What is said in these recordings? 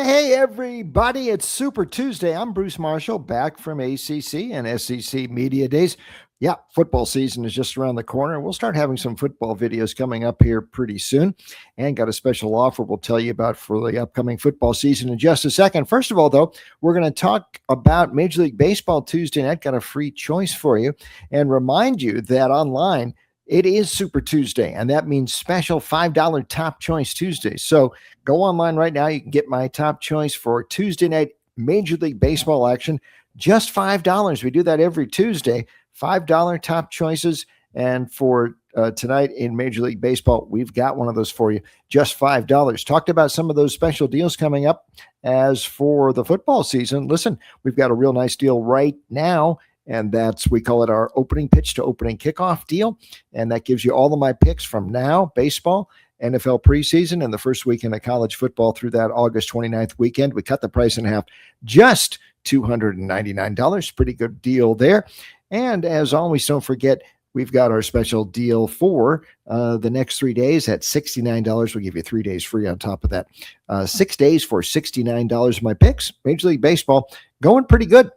Hey, everybody, it's Super Tuesday. I'm Bruce Marshall, back from ACC and SEC Media Days. Yeah, football season is just around the corner. We'll start having some football videos coming up here pretty soon, and got a special offer we'll tell you about for the upcoming football season in just a second. First of all, though, we're going to talk about Major League Baseball Tuesday night. Got a free choice for you, and remind you that online, it is Super Tuesday, and that means special $5 Top Choice Tuesday. So go online right now. You can get my top choice for Tuesday night Major League Baseball action, just $5. We do that every Tuesday, $5 top choices. And for tonight in Major League Baseball, we've got one of those for you, just $5. Talked about some of those special deals coming up. As for the football season, listen, we've got a real nice deal right now. And we call it our opening pitch to opening kickoff deal. And that gives you all of my picks from now, baseball, NFL preseason, and the first weekend of college football through that August 29th weekend. We cut the price in half, just $299. Pretty good deal there. And as always, don't forget, we've got our special deal for the next 3 days at $69. We'll give you 3 days free on top of that. 6 days for $69. My picks, Major League Baseball, going pretty good.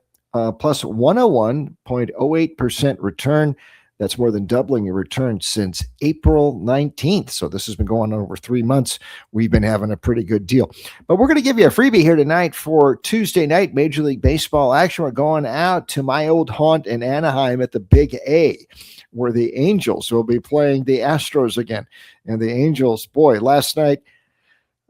Plus 101.08% return. That's more than doubling your return since April 19th. So this has been going on over 3 months. We've been having a pretty good deal. But we're going to give you a freebie here tonight for Tuesday night Major League Baseball action. We're going out to my old haunt in Anaheim at the Big A, where the Angels will be playing the Astros again. And the Angels, boy, last night,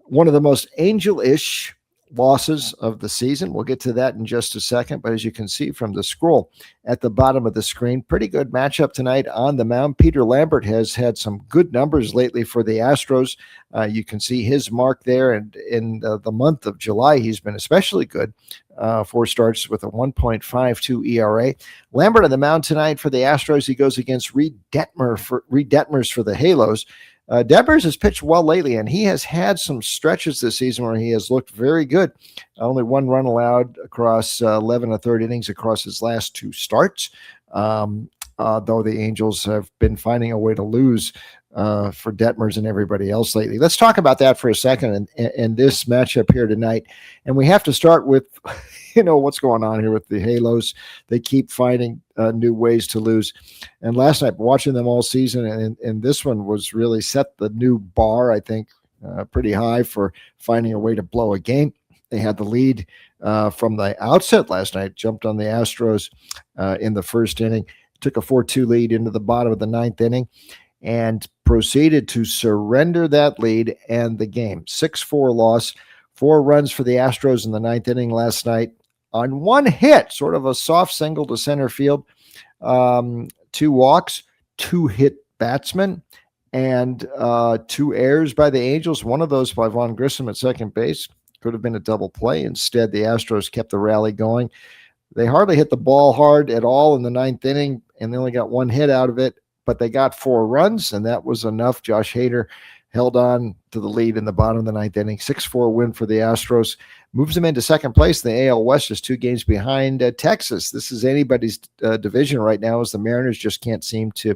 one of the most angel-ish losses of the season. We'll get to that in just a second. But as you can see from the scroll at the bottom of the screen, pretty good matchup tonight on the mound. Peter Lambert has had some good numbers lately for the Astros. You can see his mark there. And in the month of July, he's been especially good. 4 starts with a 1.52 ERA. Lambert on the mound tonight for the Astros. He goes against Reid Detmers for the Halos. Detmers has pitched well lately, and he has had some stretches this season where he has looked very good. Only 1 run allowed across 11 1/3 innings across his last 2 starts, though the Angels have been finding a way to lose for Detmers and everybody else lately. Let's talk about that for a second and this matchup here tonight. And we have to start with, what's going on here with the Halos. They keep finding new ways to lose. And last night, watching them all season, and this one was really set the new bar, I think, pretty high for finding a way to blow a game. They had the lead from the outset last night, jumped on the Astros in the first inning, took a 4-2 lead into the bottom of the 9th inning, and proceeded to surrender that lead and the game. 6-4 loss, 4 runs for the Astros in the 9th inning last night on 1 hit, sort of a soft single to center field, 2 walks, 2 hit batsmen, and 2 errors by the Angels. One of those by Vaughn Grissom at second base. Could have been a double play. Instead, the Astros kept the rally going. They hardly hit the ball hard at all in the 9th inning, and they only got 1 hit out of it, but they got 4 runs, and that was enough. Josh Hader held on to the lead in the bottom of the 9th inning. 6-4 win for the Astros. Moves them into second place in the AL West, just 2 games behind Texas. This is anybody's division right now, as the Mariners just can't seem to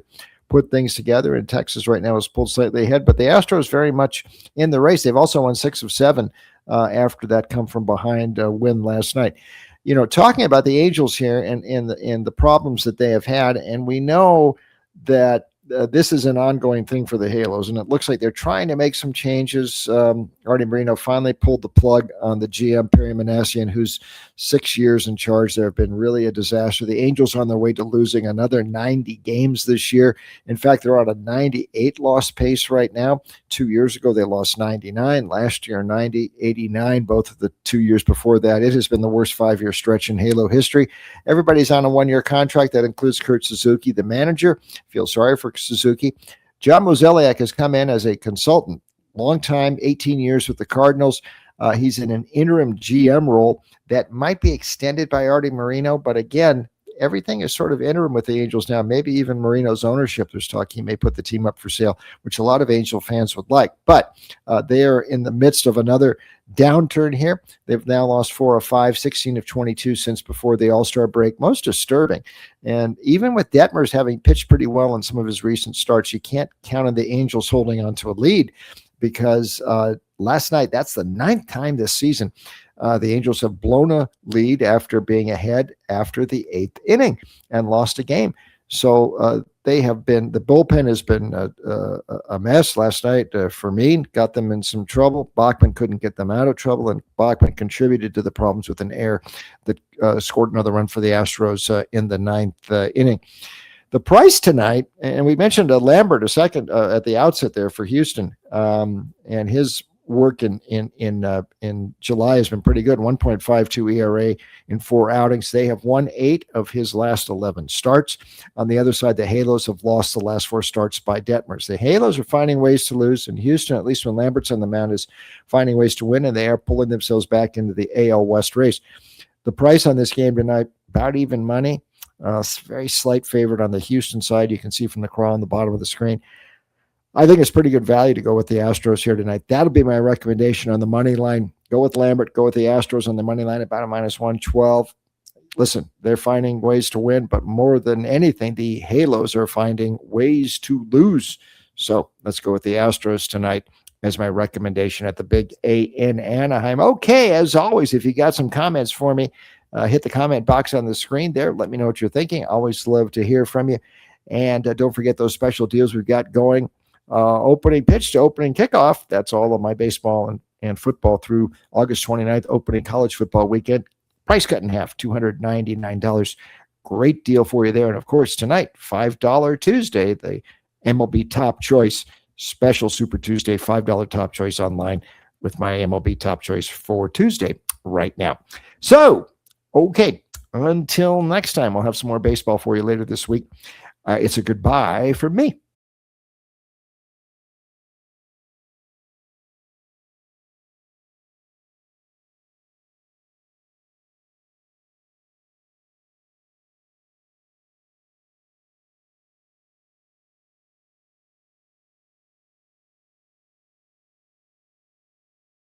put things together, and Texas right now is pulled slightly ahead. But the Astros very much in the race. They've also won 6 of 7 after that come from behind win last night. Talking about the Angels here and the problems that they have had, and we know that this is an ongoing thing for the Halos, and it looks like they're trying to make some changes. Artie Moreno finally pulled the plug on the GM, Perry Manassian, who's 6 years in charge. There have been really a disaster. The Angels are on their way to losing another 90 games this year. In fact, they're on a 98 loss pace right now. 2 years ago, they lost 99. Last year, 90, 89, both of the 2 years before that. It has been the worst 5-year stretch in Halo history. Everybody's on a 1-year contract. That includes Kurt Suzuki, the manager. Feel sorry for Suzuki. John Mozeliak has come in as a consultant, long time, 18 years with the Cardinals. He's in an interim GM role that might be extended by Artie Moreno, but again, everything is sort of interim with the Angels now. Maybe even Moreno's ownership, there's talk he may put the team up for sale, which a lot of Angel fans would like. But they are in the midst of another downturn here. They've now lost 4 of 5, 16 of 22 since before the All-Star break. Most disturbing. And even with Detmers having pitched pretty well in some of his recent starts, you can't count on the Angels holding on to a lead. because last night, that's the 9th time this season, the Angels have blown a lead after being ahead after the 8th inning and lost a game. So the bullpen has been a mess last night. Fermin got them in some trouble. Bachman couldn't get them out of trouble, and Bachman contributed to the problems with an error that scored another run for the Astros in the 9th inning. The price tonight, and we mentioned Lambert a second at the outset there for Houston, and his work in July has been pretty good. 1.52 ERA in 4 outings. They have won 8 of his last 11 starts. On the other side, the Halos have lost the last 4 starts by Detmers. The Halos are finding ways to lose, and Houston, at least when Lambert's on the mound, is finding ways to win, and they are pulling themselves back into the AL West race. The price on this game tonight, about even money. Very slight favorite on the Houston side. You can see from the crawl on the bottom of the screen. I think it's pretty good value to go with the Astros here tonight. That'll be my recommendation on the money line. Go with Lambert. Go with the Astros on the money line, about a -112. Listen, they're finding ways to win, but more than anything, the Halos are finding ways to lose. So let's go with the Astros tonight as my recommendation at the Big A in Anaheim. Okay, as always, if you got some comments for me, hit the comment box on the screen there. Let me know what you're thinking. Always love to hear from you. And don't forget those special deals we've got going. Opening pitch to opening kickoff. That's all of my baseball and football through August 29th, opening college football weekend. Price cut in half, $299. Great deal for you there. And of course, tonight, $5 Tuesday, the MLB Top Choice special Super Tuesday, $5 Top Choice online with my MLB Top Choice for Tuesday right now. So, okay, until next time, I'll have some more baseball for you later this week. It's a goodbye from me.